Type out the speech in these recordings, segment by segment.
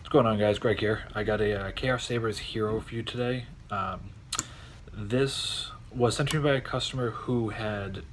What's going on, guys? Greg here. I got a KR Sabers Hero for you today. This was sent to me by a customer who had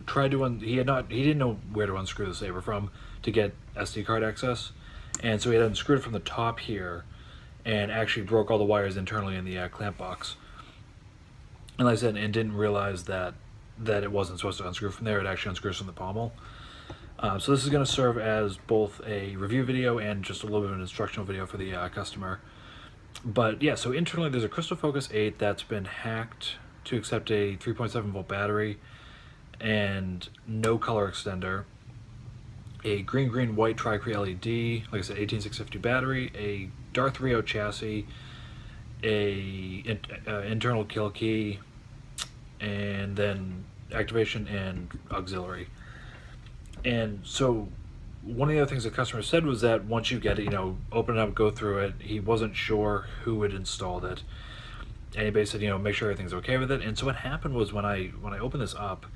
tried to he didn't know where to unscrew the Saber from to get SD card access, and so he had unscrewed it from the top here and actually broke all the wires internally in the clamp box. And like I said, and didn't realize that it wasn't supposed to unscrew from there. It actually unscrews from the pommel. So this is going to serve as both a review video and just a little bit of an instructional video for the customer. But yeah, so internally there's a Crystal Focus 8 that's been hacked to accept a 3.7 volt battery and no color extender, a green white Tri-Cree LED, like I said, 18650 battery, a GOTH chassis, a internal kill key, and then activation and auxiliary. And so one of the other things the customer said was that once you get it, open it up, go through it, he wasn't sure who had installed it. And he basically said, make sure everything's okay with it. And so what happened was when I opened this up,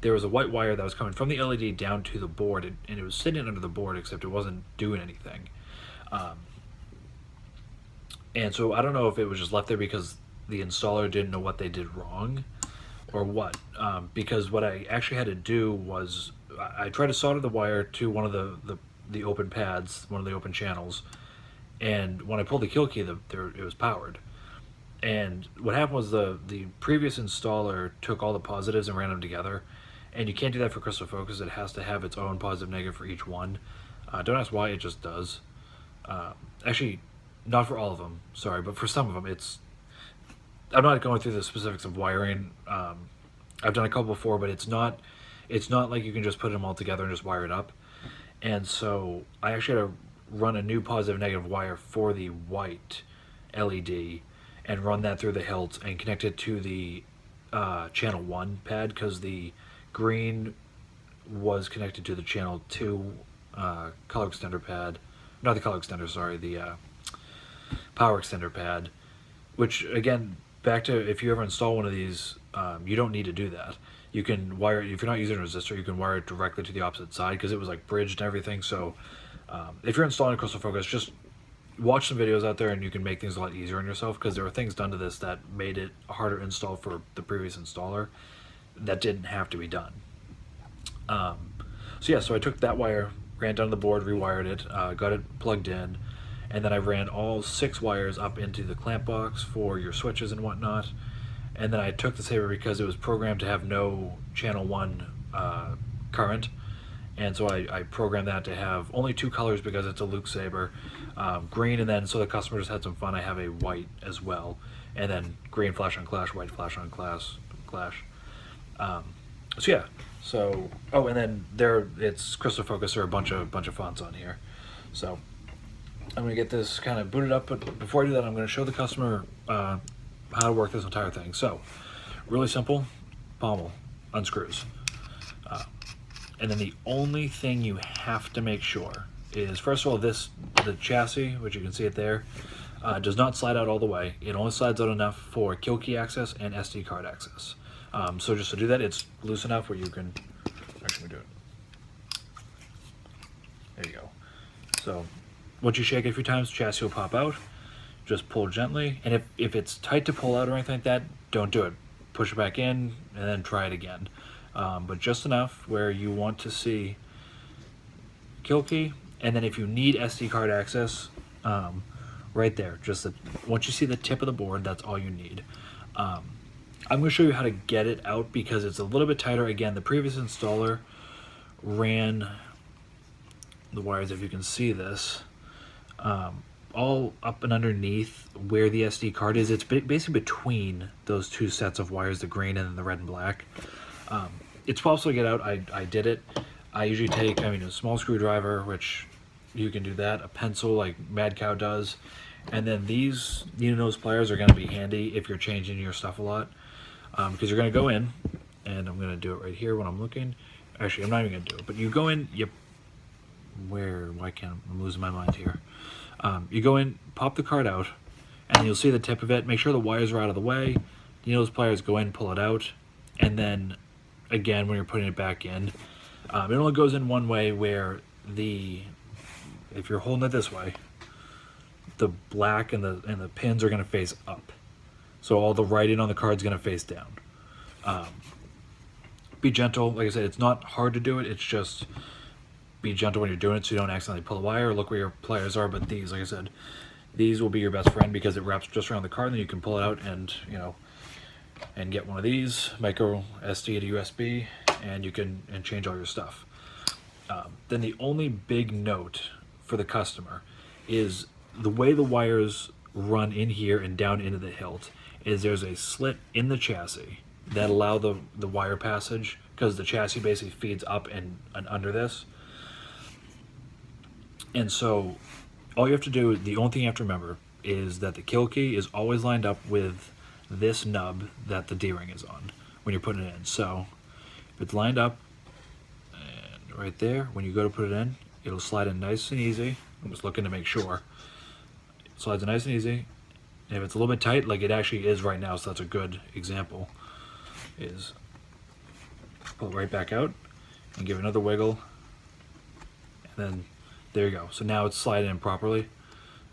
there was a white wire that was coming from the LED down to the board, and it was sitting under the board, except it wasn't doing anything. And so I don't know if it was just left there because the installer didn't know what they did wrong or what. Because what I actually had to do was I tried to solder the wire to one of the open pads, one of the open channels, and when I pulled the kill key, it was powered. And what happened was the previous installer took all the positives and ran them together, and you can't do that for Crystal Focus. It has to have its own positive negative for each one. Don't ask why, it just does. Actually, not for all of them, sorry, but for some of them, I'm not going through the specifics of wiring. I've done a couple before, but it's not like you can just put them all together and just wire it up. And so I actually had to run a new positive negative wire for the white LED and run that through the hilt and connect it to the channel 1 pad, because the green was connected to the channel 2 color extender pad. Not the color extender, sorry, the power extender pad, which again, back to if you ever install one of these, you don't need to do that. You can wire it, if you're not using a resistor, you can wire it directly to the opposite side, because it was like bridged and everything. So if you're installing a Crystal Focus, just watch some videos out there and you can make things a lot easier on yourself, because there were things done to this that made it a harder install for the previous installer that didn't have to be done. So I took that wire, ran down to the board, rewired it, got it plugged in, and then I ran all 6 wires up into the clamp box for your switches and whatnot. And then I took the Saber because it was programmed to have no channel 1 current, and so I programmed that to have only 2 colors because it's a Luke Saber, green, and then so the customer just had some fun, I have a white as well, and then green flash on clash, white flash on clash. And then it's Crystal Focus, or a bunch of fonts on here. So I'm gonna get this kind of booted up, but before I do that, I'm gonna show the customer how to work this entire thing. So really simple, pommel unscrews, and then the only thing you have to make sure is, first of all, the chassis, which you can see it there, does not slide out all the way. It only slides out enough for kill key access and SD card access. So just to do that, it's loose enough where you can actually do it. There you go. So once you shake it a few times, chassis will pop out. Just pull gently, and if it's tight to pull out or anything like that, don't do it. Push it back in and then try it again. But just enough where you want to see kill key, and then if you need SD card access, right there, once you see the tip of the board, that's all you need. I'm going to show you how to get it out because it's a little bit tighter. Again, the previous installer ran the wires, if you can see this, all up and underneath where the SD card is. It's basically between those 2 sets of wires, the green and then the red and black. It's possible to get out. I did it. I usually take, a small screwdriver, which you can do that, a pencil like Mad Cow does, and then these needle nose pliers are going to be handy if you're changing your stuff a lot, because you're going to go in, and I'm going to do it right here when I'm looking. Actually, I'm not even going to do it, but you go in, I'm losing my mind here. You go in, pop the card out, and you'll see the tip of it. Make sure the wires are out of the way. Those pliers, go in, pull it out, and then again when you're putting it back in, it only goes in one way, where if you're holding it this way, the black and the pins are going to face up. So all the writing on the card is going to face down. Be gentle. Like I said, it's not hard to do it. It's just be gentle when you're doing it so you don't accidentally pull a wire. Look where your pliers are. But these, like I said, these will be your best friend because it wraps just around the card, and then you can pull it out and, you know, and get one of these, micro SD to USB, and you can change all your stuff. Then the only big note for the customer is the way the wires run in here and down into the hilt is there's a slit in the chassis that allow the wire passage, because the chassis basically feeds up and under this. And so all you have to do, the only thing you have to remember is that the kill key is always lined up with this nub that the D-ring is on when you're putting it in. So if it's lined up and right there, when you go to put it in, it'll slide in nice and easy. I'm just looking to make sure. It slides in nice and easy. And if it's a little bit tight, like it actually is right now, so that's a good example, is pull it right back out and give it another wiggle. And then there you go. So now it's sliding in properly.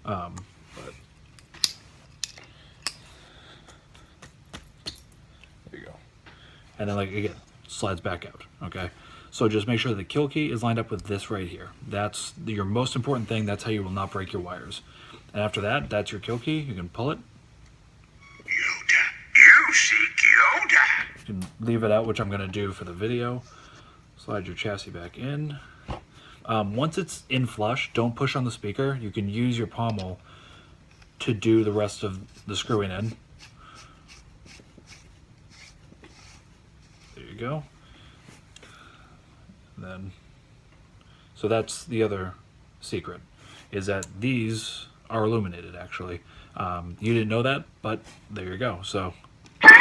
But there you go. And then, like, again, slides back out. Okay. So just make sure the kill key is lined up with this right here. That's your most important thing. That's how you will not break your wires. And after that, that's your kill key. You can pull it. Yoda. You seek Yoda. You can leave it out, which I'm going to do for the video. Slide your chassis back in. Once it's in flush, don't push on the speaker. You can use your pommel to do the rest of the screwing in. There you go. And then, so that's the other secret, is that these are illuminated actually. You didn't know that, but there you go. So and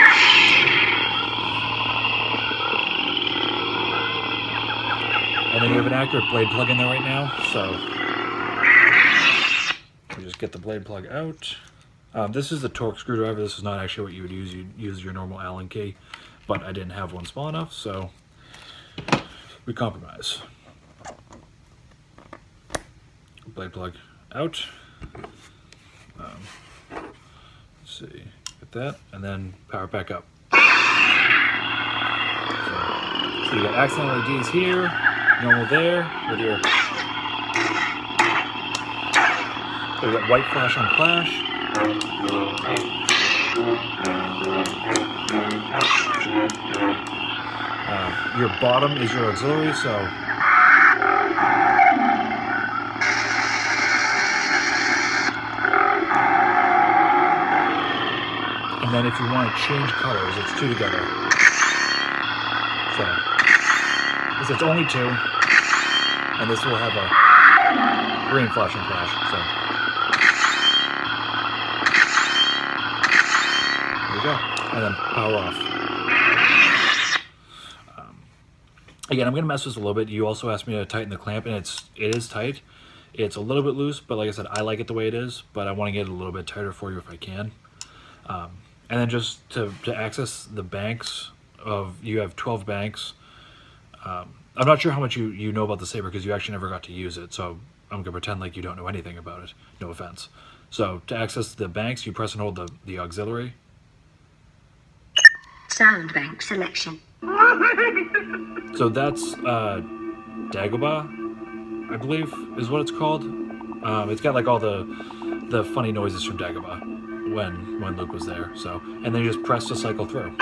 then you have an accurate blade plug in there right now, so you just get the blade plug out. This is the torque screwdriver. This is not actually what you would use. You'd use your normal Allen key, but I didn't have one small enough, so we compromise. Blade plug out. Let's see, get that, and then power it back up. So you got accent LEDs here, normal there, with your, so you got white flash on flash. Your bottom is your auxiliary, so and then if you want to change colors, it's two together. So it's only two, and this will have a green flash and flash. So there you go, and then power off. Again, I'm going to mess with this a little bit. You also asked me to tighten the clamp, and it is tight. It's a little bit loose, but like I said, I like it the way it is, but I want to get it a little bit tighter for you if I can. And then just to access the banks you have 12 banks. I'm not sure how much you know about the saber because you actually never got to use it, so I'm going to pretend like you don't know anything about it. No offense. So to access the banks, you press and hold the auxiliary. Sound bank selection. So that's Dagobah, I believe is what it's called. It's got like all the funny noises from Dagobah when Luke was there. So, and then you just press to cycle through.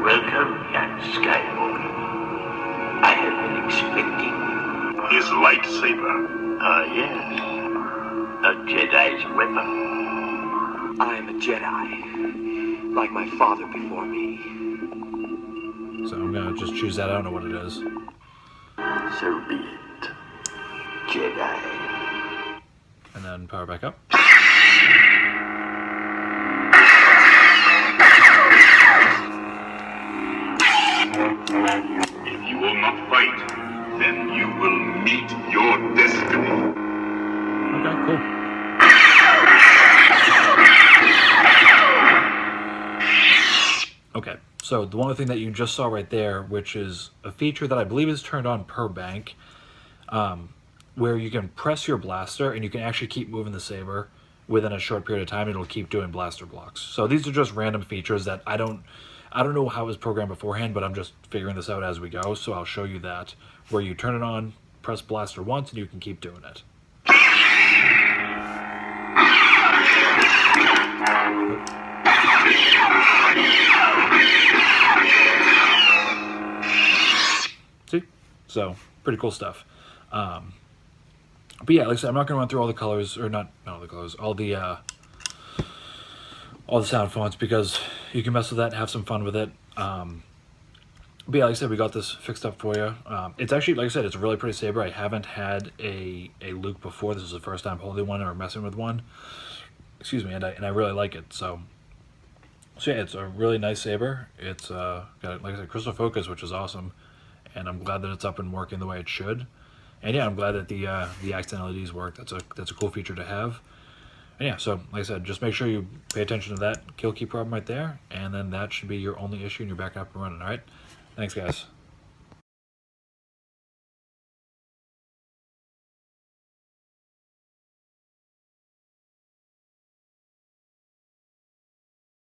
Welcome, young Skywalker. I have been expecting you. His lightsaber. Yes. A Jedi's weapon. I am a Jedi, like my father before me. So I'm gonna just choose that. I don't know what it is. So be it, Jedi. And then power back up. If you will not fight, then you will meet your destiny. Okay, cool. Okay, so the one thing that you just saw right there, which is a feature that I believe is turned on per bank, where you can press your blaster and you can actually keep moving the saber within a short period of time. It'll keep doing blaster blocks. So these are just random features that I don't know how it was programmed beforehand, but I'm just figuring this out as we go. So I'll show you that, where you turn it on, press blaster once, and you can keep doing it. See? So, pretty cool stuff. But yeah, like I said, I'm not going to run through all the colors, or not all the colors, all the sound fonts, because you can mess with that and have some fun with it. But yeah, like I said, we got this fixed up for you. It's actually, like I said, it's a really pretty saber. I haven't had a Luke before. This is the first time holding one or messing with one. Excuse me, and I really like it. So yeah, it's a really nice saber. It's got, like I said, crystal focus, which is awesome, and I'm glad that it's up and working the way it should. And yeah, I'm glad that the accent LEDs work. That's a cool feature to have. And yeah, so like I said, just make sure you pay attention to that kill key problem right there, and then that should be your only issue, and you're back up and running. All right, thanks guys.